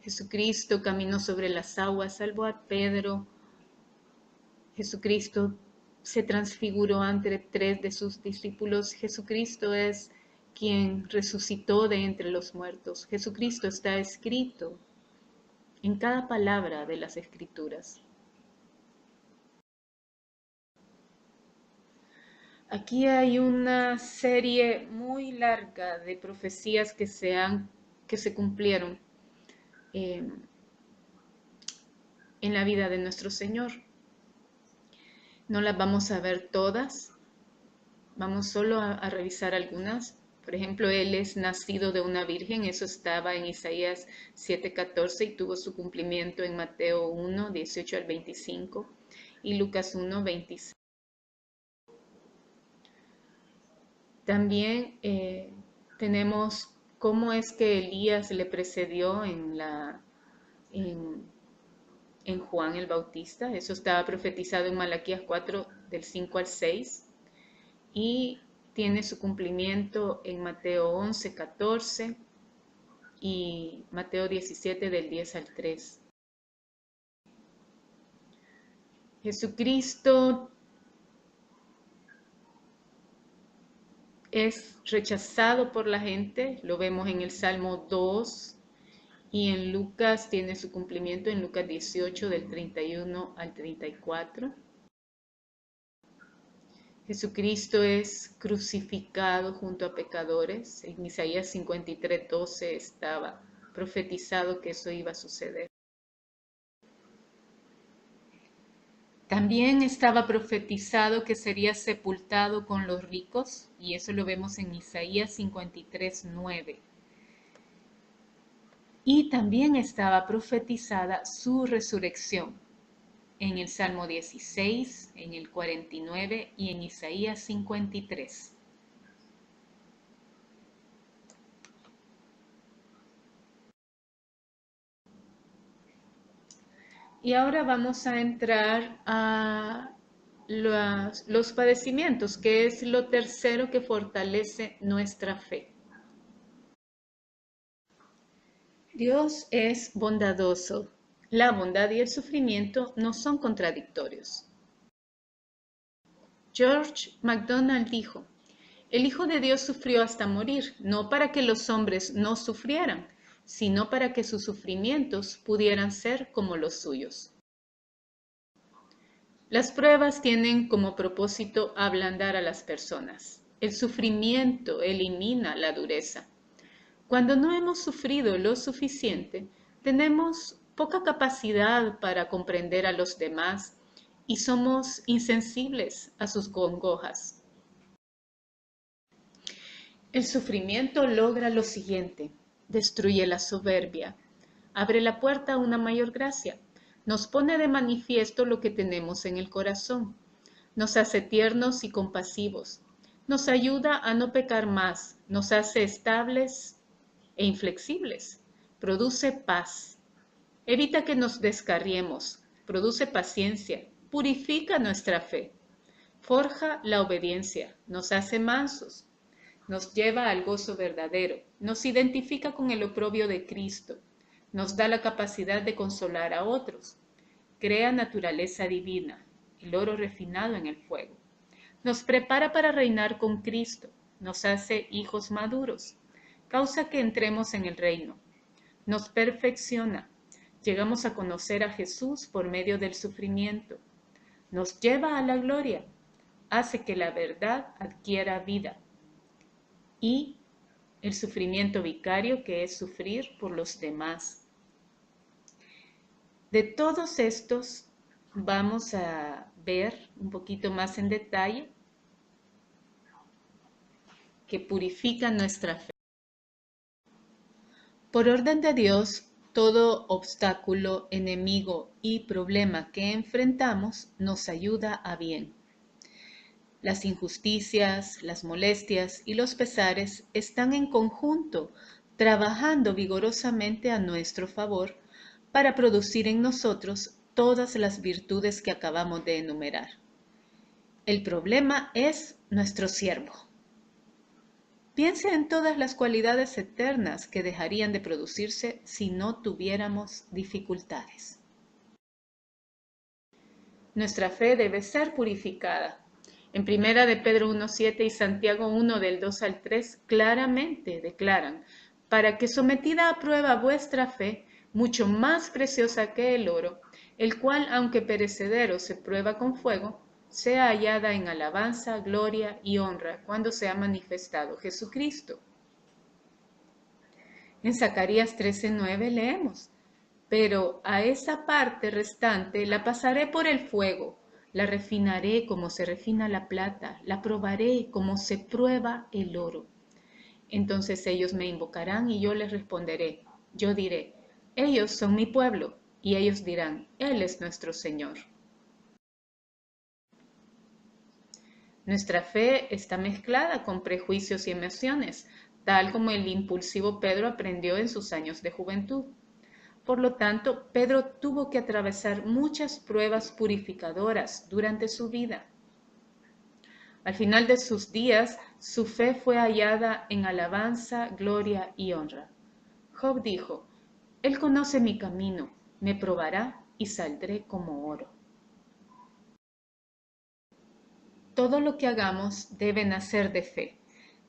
Jesucristo caminó sobre las aguas, salvó a Pedro. Jesucristo se transfiguró ante 3 de sus discípulos. Jesucristo es quien resucitó de entre los muertos. Jesucristo está escrito en cada palabra de las Escrituras. Aquí hay una serie muy larga de profecías que se cumplieron en la vida de nuestro Señor. No las vamos a ver todas, vamos solo a revisar algunas. Por ejemplo, Él es nacido de una virgen, eso estaba en Isaías 7:14 y tuvo su cumplimiento en Mateo 1, 18 al 25 y Lucas 1, 26. También tenemos cómo es que Elías le precedió en Juan el Bautista. Eso estaba profetizado en Malaquías 4, del 5 al 6. Y tiene su cumplimiento en Mateo 11, 14 y Mateo 17, del 10 al 3. Jesucristo es rechazado por la gente, lo vemos en el Salmo 2 y en Lucas tiene su cumplimiento en Lucas 18 del 31 al 34. Jesucristo es crucificado junto a pecadores. En Isaías 53:12 estaba profetizado que eso iba a suceder. También estaba profetizado que sería sepultado con los ricos, y eso lo vemos en Isaías 53:9. Y también estaba profetizada su resurrección en el Salmo 16, en el 49 y en Isaías 53. Y ahora vamos a entrar a los padecimientos, que es lo tercero que fortalece nuestra fe. Dios es bondadoso. La bondad y el sufrimiento no son contradictorios. George MacDonald dijo, el Hijo de Dios sufrió hasta morir, no para que los hombres no sufrieran, sino para que sus sufrimientos pudieran ser como los suyos. Las pruebas tienen como propósito ablandar a las personas. El sufrimiento elimina la dureza. Cuando no hemos sufrido lo suficiente, tenemos poca capacidad para comprender a los demás y somos insensibles a sus congojas. El sufrimiento logra lo siguiente: destruye la soberbia, abre la puerta a una mayor gracia, nos pone de manifiesto lo que tenemos en el corazón, nos hace tiernos y compasivos, nos ayuda a no pecar más, nos hace estables e inflexibles, produce paz, evita que nos descarriemos, produce paciencia, purifica nuestra fe, forja la obediencia, nos hace mansos, nos lleva al gozo verdadero, nos identifica con el oprobio de Cristo, nos da la capacidad de consolar a otros, crea naturaleza divina, el oro refinado en el fuego, nos prepara para reinar con Cristo, nos hace hijos maduros, causa que entremos en el reino, nos perfecciona, llegamos a conocer a Jesús por medio del sufrimiento, nos lleva a la gloria, hace que la verdad adquiera vida, y el sufrimiento vicario, que es sufrir por los demás. De todos estos vamos a ver un poquito más en detalle que purifican nuestra fe. Por orden de Dios, todo obstáculo, enemigo y problema que enfrentamos nos ayuda a bien. Las injusticias, las molestias y los pesares están en conjunto, trabajando vigorosamente a nuestro favor para producir en nosotros todas las virtudes que acabamos de enumerar. El problema es nuestro siervo. Piense en todas las cualidades eternas que dejarían de producirse si no tuviéramos dificultades. Nuestra fe debe ser purificada. En Primera de Pedro 1:7 y Santiago 1 del 2 al 3 claramente declaran: para que sometida a prueba vuestra fe, mucho más preciosa que el oro, el cual aunque perecedero se prueba con fuego, sea hallada en alabanza, gloria y honra cuando sea manifestado Jesucristo. En Zacarías 13:9 leemos: pero a esa parte restante la pasaré por el fuego, la refinaré como se refina la plata, la probaré como se prueba el oro. Entonces ellos me invocarán y yo les responderé. Yo diré: ellos son mi pueblo, y ellos dirán: Él es nuestro Señor. Nuestra fe está mezclada con prejuicios y emociones, tal como el impulsivo Pedro aprendió en sus años de juventud. Por lo tanto, Pedro tuvo que atravesar muchas pruebas purificadoras durante su vida. Al final de sus días, su fe fue hallada en alabanza, gloria y honra. Job dijo: Él conoce mi camino, me probará y saldré como oro. Todo lo que hagamos debe nacer de fe,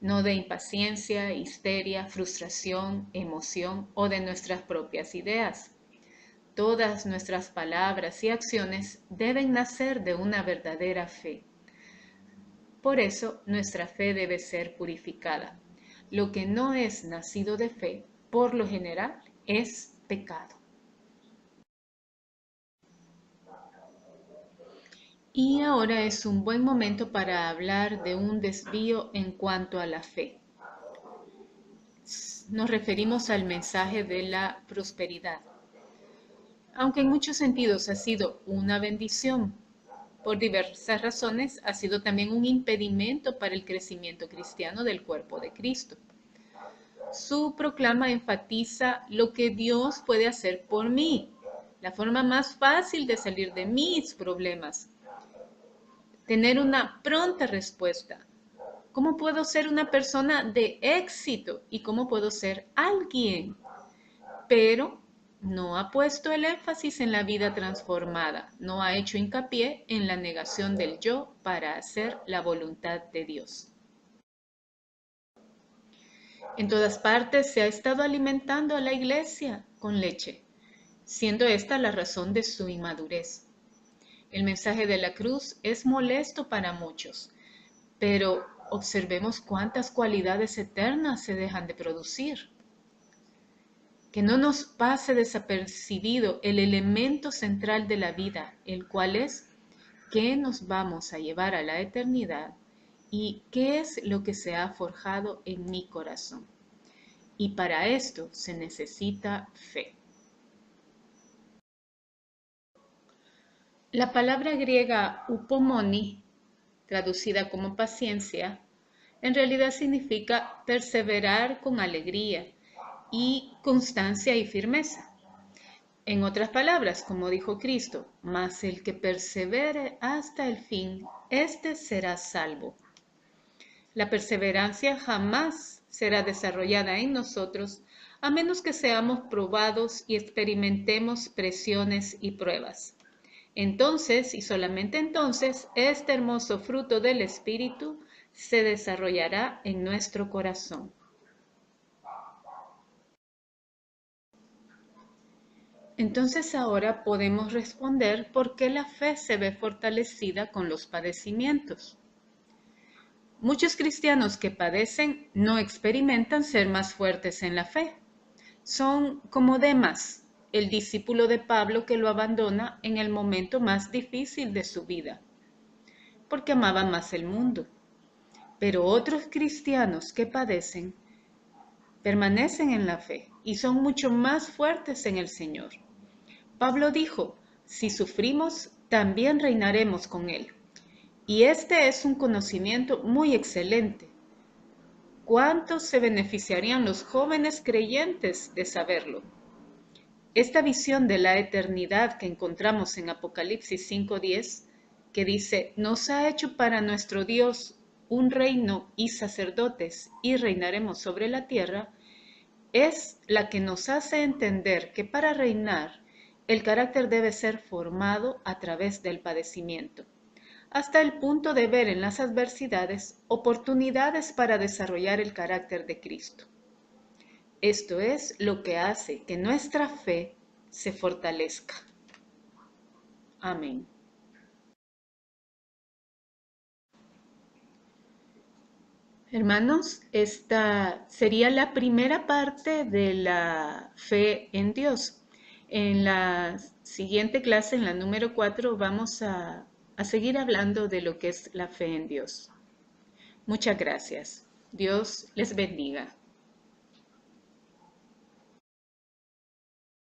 no de impaciencia, histeria, frustración, emoción o de nuestras propias ideas. Todas nuestras palabras y acciones deben nacer de una verdadera fe. Por eso, nuestra fe debe ser purificada. Lo que no es nacido de fe, por lo general, es pecado. Y ahora es un buen momento para hablar de un desvío en cuanto a la fe. Nos referimos al mensaje de la prosperidad. Aunque en muchos sentidos ha sido una bendición, por diversas razones ha sido también un impedimento para el crecimiento cristiano del cuerpo de Cristo. Su proclama enfatiza lo que Dios puede hacer por mí, la forma más fácil de salir de mis problemas, tener una pronta respuesta. ¿Cómo puedo ser una persona de éxito y cómo puedo ser alguien? Pero no ha puesto el énfasis en la vida transformada, no ha hecho hincapié en la negación del yo para hacer la voluntad de Dios. En todas partes se ha estado alimentando a la iglesia con leche, siendo esta la razón de su inmadurez. El mensaje de la cruz es molesto para muchos, pero observemos cuántas cualidades eternas se dejan de producir. Que no nos pase desapercibido el elemento central de la vida, el cual es qué nos vamos a llevar a la eternidad y qué es lo que se ha forjado en mi corazón. Y para esto se necesita fe. La palabra griega upomoni, traducida como paciencia, en realidad significa perseverar con alegría y constancia y firmeza. En otras palabras, como dijo Cristo, mas el que persevere hasta el fin, éste será salvo. La perseverancia jamás será desarrollada en nosotros a menos que seamos probados y experimentemos presiones y pruebas. Entonces, y solamente entonces, este hermoso fruto del Espíritu se desarrollará en nuestro corazón. Entonces ahora podemos responder por qué la fe se ve fortalecida con los padecimientos. Muchos cristianos que padecen no experimentan ser más fuertes en la fe. Son como Demas, el discípulo de Pablo que lo abandona en el momento más difícil de su vida, porque amaba más el mundo. Pero otros cristianos que padecen permanecen en la fe y son mucho más fuertes en el Señor. Pablo dijo, si sufrimos, también reinaremos con Él. Y este es un conocimiento muy excelente. ¿Cuántos se beneficiarían los jóvenes creyentes de saberlo? Esta visión de la eternidad que encontramos en Apocalipsis 5:10, que dice, nos ha hecho para nuestro Dios un reino y sacerdotes y reinaremos sobre la tierra, es la que nos hace entender que para reinar el carácter debe ser formado a través del padecimiento, hasta el punto de ver en las adversidades oportunidades para desarrollar el carácter de Cristo. Esto es lo que hace que nuestra fe se fortalezca. Amén. Hermanos, esta sería la primera parte de la fe en Dios. En la siguiente clase, en la número 4, vamos a seguir hablando de lo que es la fe en Dios. Muchas gracias. Dios les bendiga.